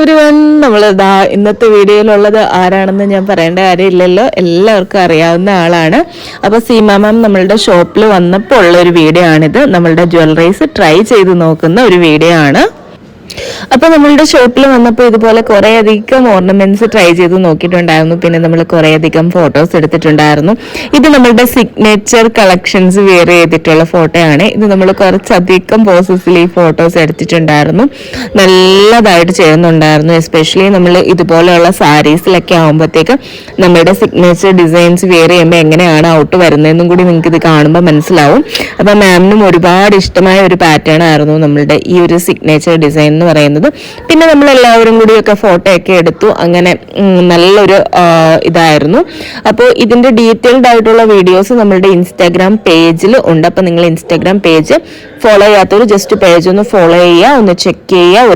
Everyone, നമ്മളിതാ ഇന്നത്തെ വീഡിയോയിലുള്ളത് ആരാണെന്ന് ഞാൻ പറയേണ്ട കാര്യമില്ലല്ലോ, എല്ലാവർക്കും അറിയാവുന്ന ആളാണ്. അപ്പോൾ സീമ മാം നമ്മളുടെ ഷോപ്പിൽ വന്നപ്പോൾ ഉള്ളൊരു വീഡിയോ ആണിത്. നമ്മളുടെ ജ്വല്ലറീസ് ട്രൈ ചെയ്ത് നോക്കുന്ന ഒരു വീഡിയോ ആണ്. അപ്പോൾ നമ്മളുടെ ഷോപ്പിൽ വന്നപ്പോൾ ഇതുപോലെ കുറേ അധികം ഓർണമെന്റ്സ് ട്രൈ ചെയ്ത് നോക്കിയിട്ടുണ്ടായിരുന്നു. പിന്നെ നമ്മൾ കുറേ അധികം ഫോട്ടോസ് എടുത്തിട്ടുണ്ടായിരുന്നു. ഇത് നമ്മളുടെ സിഗ്നേച്ചർ കളക്ഷൻസ് വെയർ ചെയ്തിട്ടുള്ള ഫോട്ടോയാണ്. ഇത് നമ്മൾ കുറച്ചധികം പ്രോസസ്സിൽ ഈ ഫോട്ടോസ് എടുത്തിട്ടുണ്ടായിരുന്നു. നല്ലതായിട്ട് ചെയ്യുന്നുണ്ടായിരുന്നു. എസ്പെഷ്യലി നമ്മൾ ഇതുപോലെയുള്ള സാരീസിലൊക്കെ ആകുമ്പോഴത്തേക്ക് നമ്മളുടെ സിഗ്നേച്ചർ ഡിസൈൻസ് വെയർ ചെയ്യുമ്പോൾ എങ്ങനെയാണ് ഔട്ട് വരുന്നതെന്നും കൂടി നിങ്ങൾക്ക് ഇത് കാണുമ്പോൾ മനസ്സിലാവും. അപ്പോൾ മാമിനും ഒരുപാട് ഇഷ്ടമായ ഒരു പാറ്റേൺ ആയിരുന്നു നമ്മളുടെ ഈ ഒരു സിഗ്നേച്ചർ ഡിസൈൻ എന്ന് പറയുന്നത്. പിന്നെ നമ്മൾ എല്ലാവരും കൂടിയൊക്കെ ഫോട്ടോ ഒക്കെ എടുത്തു. അങ്ങനെ നല്ലൊരു ഇതായിരുന്നു. അപ്പോൾ ഇതിന്റെ ഡീറ്റെയിൽഡ് ആയിട്ടുള്ള വീഡിയോസ് നമ്മളുടെ ഇൻസ്റ്റാഗ്രാം പേജിൽ ഉണ്ട്. അപ്പോൾ നിങ്ങൾ ഇൻസ്റ്റാഗ്രാം പേജ് ഫോളോ ചെയ്യാത്തവർ ജസ്റ്റ് പേജ് ഒന്ന് ഫോളോ ചെയ്യുക, ഒന്ന് ചെക്ക് ചെയ്യുക.